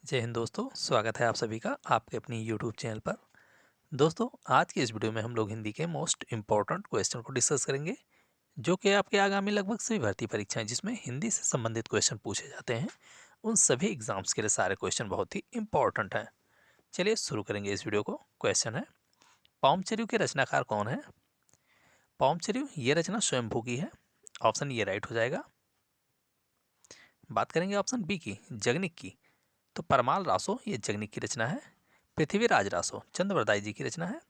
जय हिंद दोस्तों, स्वागत है आप सभी का आपके अपनी यूट्यूब चैनल पर। दोस्तों, आज की इस वीडियो में हम लोग हिंदी के मोस्ट इम्पॉर्टेंट क्वेश्चन को डिस्कस करेंगे, जो कि आपके आगामी लगभग सभी भर्ती परीक्षाएं जिसमें हिंदी से संबंधित क्वेश्चन पूछे जाते हैं, उन सभी एग्जाम्स के लिए सारे क्वेश्चन बहुत ही इंपॉर्टेंट हैं। चलिए शुरू करेंगे इस वीडियो को। क्वेश्चन है, पाउमचरियु के रचनाकार कौन है? पाउमचरियु ये रचना स्वयंभू की है। ऑप्शन ये राइट हो जाएगा। बात करेंगे ऑप्शन बी की, जगनिक की, तो परमाल रासो ये जगनिक की रचना है। पृथ्वीराज रासो चंद्रवरदाई जी की रचना है।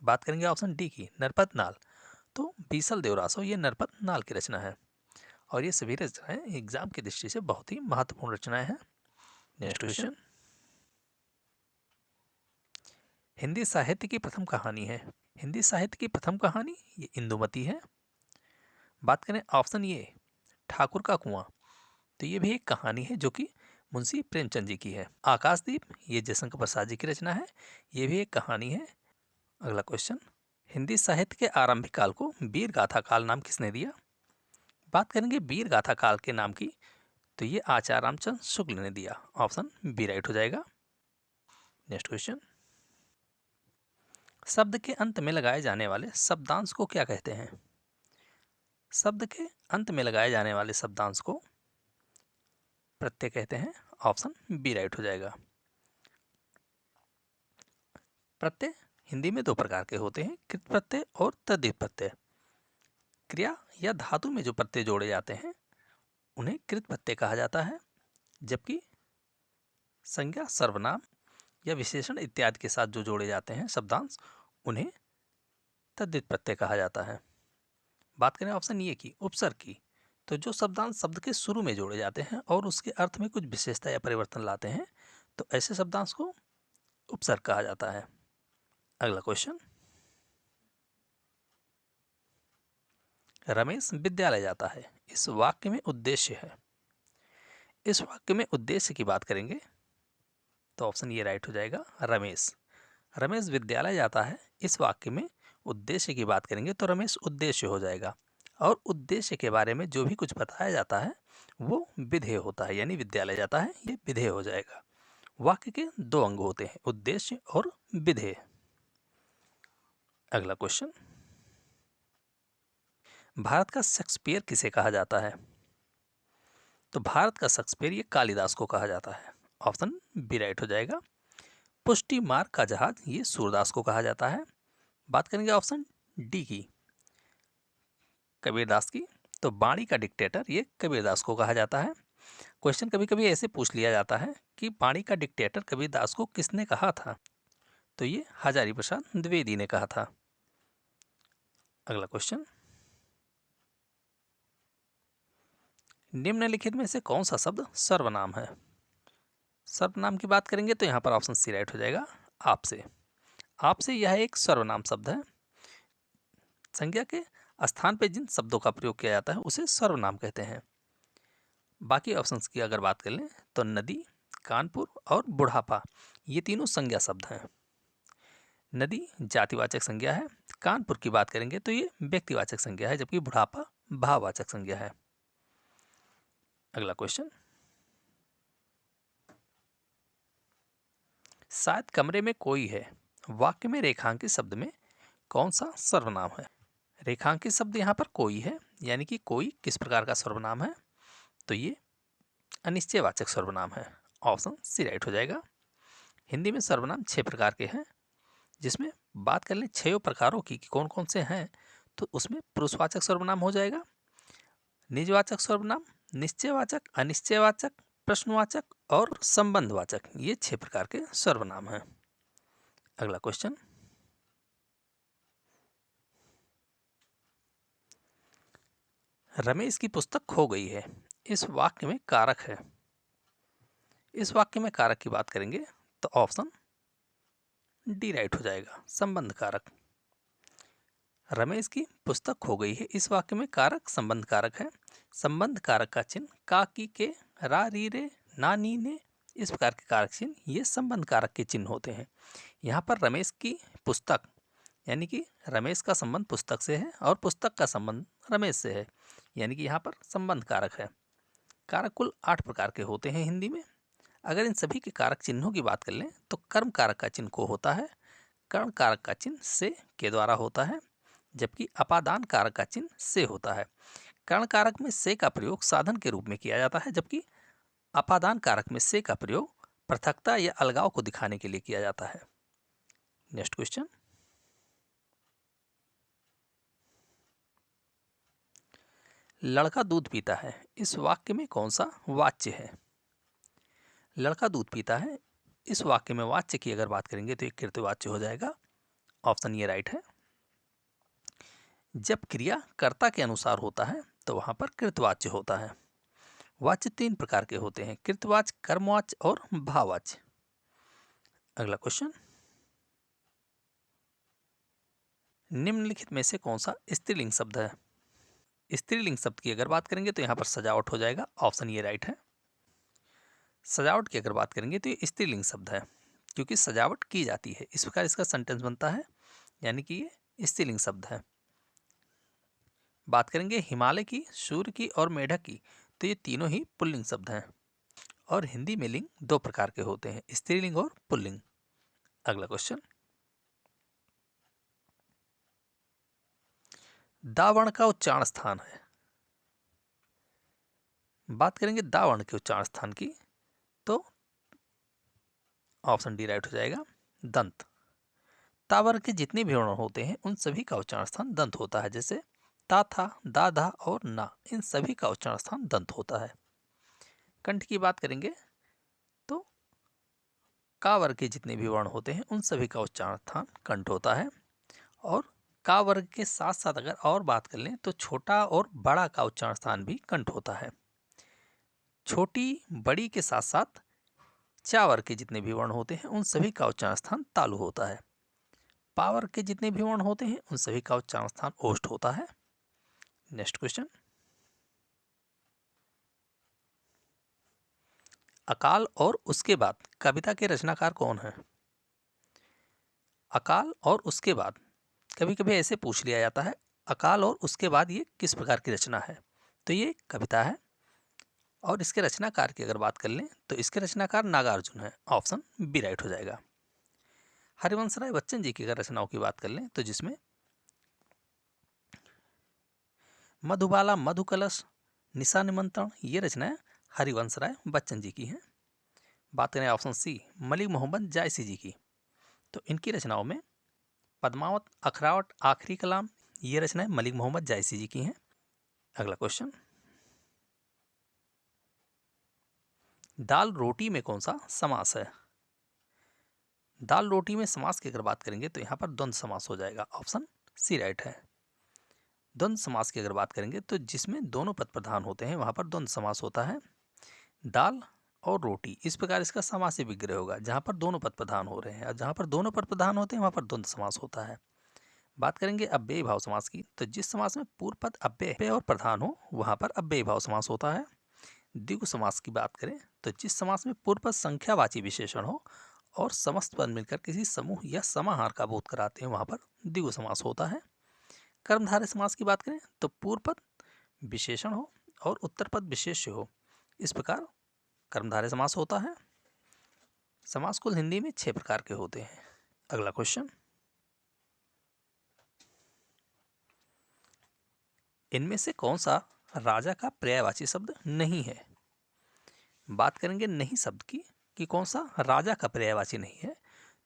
बात करेंगे ऑप्शन डी की, नरपत नाल, तो बीसल देव रासो ये नरपत नाल की रचना है। और ये सभी रचनाएं एग्जाम की दृष्टि से बहुत ही महत्वपूर्ण रचनाएं हैं। नेक्स्ट क्वेश्चन, हिंदी साहित्य की प्रथम कहानी है। हिंदी साहित्य की प्रथम कहानी ये इंदुमती है। बात करें ऑप्शन ये, ठाकुर का कुआं, तो ये भी एक कहानी है जो कि मुंशी प्रेमचंद जी की है। आकाशदीप ये जयशंकर प्रसाद जी की रचना है, ये भी एक कहानी है। अगला क्वेश्चन, हिंदी साहित्य के आरंभिक काल को वीर गाथा काल नाम किसने दिया? बात करेंगे वीर गाथा काल के नाम की, तो ये आचार्य रामचंद्र शुक्ल ने दिया। ऑप्शन बी राइट हो जाएगा। नेक्स्ट क्वेश्चन, शब्द के अंत में लगाए जाने वाले शब्दांश को क्या कहते हैं? शब्द के अंत में लगाए जाने वाले शब्दांश को प्रत्यय कहते हैं। ऑप्शन बी राइट हो जाएगा। प्रत्यय हिंदी में दो प्रकार के होते हैं, कृत प्रत्यय और तद्धित प्रत्यय। क्रिया या धातु में जो प्रत्यय जोड़े जाते हैं उन्हें कृत प्रत्यय कहा जाता है, जबकि संज्ञा, सर्वनाम या विशेषण इत्यादि के साथ जो जोड़े जाते हैं शब्दांश उन्हें तद्धित प्रत्यय कहा जाता है। बात करें ऑप्शन ए की, उपसर्ग की, तो जो शब्दांश शब्द के शुरू में जोड़े जाते हैं और उसके अर्थ में कुछ विशेषता या परिवर्तन लाते हैं, तो ऐसे शब्दांश को उपसर्ग कहा जाता है। अगला क्वेश्चन, रमेश विद्यालय जाता है, इस वाक्य में उद्देश्य है। इस वाक्य में उद्देश्य की बात करेंगे तो ऑप्शन ये राइट हो जाएगा, रमेश। रमेश विद्यालय जाता है, इस वाक्य में उद्देश्य की बात करेंगे तो रमेश उद्देश्य हो जाएगा। और उद्देश्य के बारे में जो भी कुछ बताया जाता है वो विधेय होता है, यानी विद्यालय जाता है ये विधेय हो जाएगा। वाक्य के दो अंग होते हैं, उद्देश्य और विधेय। अगला क्वेश्चन, भारत का शेक्सपियर किसे कहा जाता है? तो भारत का शेक्सपियर ये कालिदास को कहा जाता है। ऑप्शन बी राइट हो जाएगा। पुष्टि मार्ग का जहाज ये सूरदास को कहा जाता है। बात करेंगे ऑप्शन डी की, कबीरदास की, तो बाणी का डिक्टेटर ये कबीरदास को कहा जाता है। क्वेश्चन कभी कभी ऐसे पूछ लिया जाता है कि बाणी का डिक्टेटर कबीरदास को किसने कहा था, तो ये हजारी प्रसाद द्विवेदी ने कहा था। अगला क्वेश्चन, निम्नलिखित में से कौन सा शब्द सर्वनाम है? सर्वनाम की बात करेंगे तो यहाँ पर ऑप्शन सी राइट हो जाएगा, आपसे। आपसे यह एक सर्वनाम शब्द है। संज्ञा के स्थान पर जिन शब्दों का प्रयोग किया जाता है उसे सर्वनाम कहते हैं। बाकी ऑप्शंस की अगर बात कर लें तो नदी, कानपुर और बुढ़ापा ये तीनों संज्ञा शब्द हैं। नदी जातिवाचक संज्ञा है, कानपुर की बात करेंगे तो ये व्यक्तिवाचक संज्ञा है, जबकि बुढ़ापा भाववाचक संज्ञा है। अगला क्वेश्चन, शायद कमरे में कोई है, वाक्य में रेखांकित शब्द में कौन सा सर्वनाम है? रेखांकित शब्द यहाँ पर कोई है, यानी कि कोई किस प्रकार का सर्वनाम है, तो ये अनिश्चयवाचक सर्वनाम है। ऑप्शन सी राइट हो जाएगा। हिंदी में सर्वनाम 6 प्रकार के हैं, जिसमें बात कर लें 6 प्रकारों की कि कौन कौन से हैं, तो उसमें पुरुषवाचक सर्वनाम हो जाएगा, निजवाचक सर्वनाम, निश्चयवाचक, अनिश्चयवाचक, प्रश्नवाचक और संबंधवाचक, ये 6 प्रकार के सर्वनाम हैं। अगला क्वेश्चन, रमेश की पुस्तक खो गई है, इस वाक्य में कारक है। इस वाक्य में कारक की बात करेंगे तो ऑप्शन डी राइट हो जाएगा, संबंध कारक। रमेश की पुस्तक खो गई है, इस वाक्य में कारक संबंध कारक है। संबंध कारक का चिन्ह का, की, के, रा, री, रे, ना, नी, ने, इस प्रकार के कारक चिन्ह ये संबंध कारक के चिन्ह होते हैं। यहाँ पर रमेश की पुस्तक यानी कि रमेश का संबंध पुस्तक से है और पुस्तक का संबंध रमेश से है, यानी कि यहाँ पर संबंध कारक है। कारक कुल 8 प्रकार के होते हैं हिंदी में। अगर इन सभी के कारक चिन्हों की बात कर लें तो कर्म कारक का चिन्ह को होता है, कर्ण कारक का चिन्ह से के द्वारा होता है, जबकि अपादान कारक का चिन्ह से होता है। कर्ण कारक में से का प्रयोग साधन के रूप में किया जाता है, जबकि अपादान कारक में से का प्रयोग पृथकता या अलगाव को दिखाने के लिए किया जाता है। नेक्स्ट क्वेश्चन, लड़का दूध पीता है, इस वाक्य में कौन सा वाच्य है? लड़का दूध पीता है, इस वाक्य में वाच्य की अगर बात करेंगे तो एक कृतवाच्य हो जाएगा। ऑप्शन ये राइट है। जब क्रिया कर्ता के अनुसार होता है तो वहां पर कृतवाच्य होता है। वाच्य 3 प्रकार के होते हैं, कृतवाच्य, कर्मवाच्य और भाववाच्य। अगला क्वेश्चन, निम्नलिखित में से कौन सा स्त्रीलिंग शब्द है? स्त्रीलिंग शब्द की अगर बात करेंगे तो यहाँ पर सजावट हो जाएगा। ऑप्शन ये राइट है। सजावट की अगर बात करेंगे तो ये स्त्रीलिंग शब्द है, क्योंकि सजावट की जाती है, इस प्रकार इसका सेंटेंस बनता है, यानी कि ये स्त्रीलिंग शब्द है। बात करेंगे हिमालय की, सूर्य की और मेढक की, तो ये तीनों ही पुल्लिंग शब्द हैं। और हिंदी में लिंग 2 प्रकार के होते हैं, स्त्रीलिंग और पुल्लिंग। अगला क्वेश्चन, दा वर्ण का उच्चारण स्थान है। बात करेंगे दा वर्ण के उच्चारण स्थान की तो ऑप्शन डी राइट हो जाएगा, दंत। ता वर्ण के जितने भी वर्ण होते हैं उन सभी का उच्चारण स्थान दंत होता है, जैसे ता, था, दा, धा और ना, इन सभी का उच्चारण स्थान दंत होता है। कंठ की बात करेंगे तो का वर्ग के जितने भी वर्ण होते हैं उन सभी का उच्चारण स्थान कंठ होता है। और का वर्ग के साथ साथ अगर और बात कर लें तो छोटा और बड़ा का उच्चारण स्थान भी कंठ होता है। छोटी बड़ी के साथ साथ चा वर्ग के जितने भी वर्ण होते हैं उन सभी का उच्चारण स्थान तालु होता है। पा वर्ग के जितने भी वर्ण होते हैं उन सभी का उच्चारण स्थान ओष्ठ होता है। नेक्स्ट क्वेश्चन, अकाल और उसके बाद कविता के रचनाकार कौन है? अकाल और उसके बाद कभी कभी ऐसे पूछ लिया जाता है, अकाल और उसके बाद ये किस प्रकार की रचना है? तो ये कविता है। और इसके रचनाकार की अगर बात कर लें तो इसके रचनाकार नागार्जुन है। ऑप्शन बी राइट हो जाएगा। हरिवंश राय बच्चन जी की अगर रचनाओं की बात कर लें तो जिसमें मधुबाला, मधुकलश, निशा निमंत्रण, ये रचनाएं हरिवंश राय बच्चन जी की हैं। बात करें ऑप्शन सी मलिक मोहम्मद जायसी जी की, तो इनकी रचनाओं में पद्मावत, अखरावट, आखिरी कलाम, ये रचनाएं मलिक मोहम्मद जायसी जी की हैं। अगला क्वेश्चन, दाल रोटी में कौन सा समास है? दाल रोटी में समास की अगर बात करेंगे तो यहाँ पर द्वंद्व समास हो जाएगा। ऑप्शन सी राइट है। द्वंद्व समास की अगर बात करेंगे तो जिसमें दोनों पद प्रधान होते हैं वहाँ पर द्वंद्व समास होता है। दाल और रोटी, इस प्रकार इसका समासी विग्रह होगा, जहाँ पर दोनों पद प्रधान हो रहे हैं, और जहाँ पर दोनों पद प्रधान होते हैं वहाँ पर द्वंद्व समास होता है। बात करेंगे अव्ययी भाव समास की, तो जिस समास में पूर्व पद अव्यय और प्रधान हो वहाँ पर अव्ययी भाव समास होता है। द्विगु समास की बात करें तो जिस समास में पूर्व पद संख्यावाची विशेषण हो और समस्त पद मिलकर किसी समूह या समाहार का बोध कराते हैं वहाँ पर द्विगु समास होता है। कर्मधारय समास की बात करें तो पूर्व पद विशेषण हो और उत्तर पद विशेष्य हो, इस प्रकार कर्मधारय समास होता है। समास कुल हिंदी में 6 प्रकार के होते हैं। अगला क्वेश्चन, इनमें से कौन सा राजा का पर्यायवाची शब्द नहीं है? बात करेंगे नहीं शब्द की कि कौन सा राजा का पर्यायवाची नहीं है,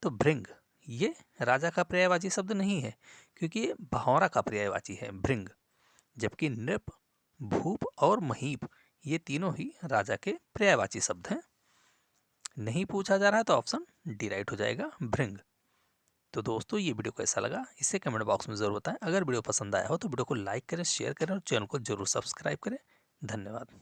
तो भृंग, ये राजा का पर्यायवाची शब्द नहीं है क्योंकि ये भौरा का पर्यायवाची है भृंग। जबकि नृप, भूप और महीप ये तीनों ही राजा के पर्यायवाची शब्द हैं। नहीं पूछा जा रहा है तो ऑप्शन डी राइट हो जाएगा, भृंग। तो दोस्तों ये वीडियो कैसा लगा इसे कमेंट बॉक्स में जरूर बताएं। अगर वीडियो पसंद आया हो तो वीडियो को लाइक करें, शेयर करें और चैनल को जरूर सब्सक्राइब करें। धन्यवाद।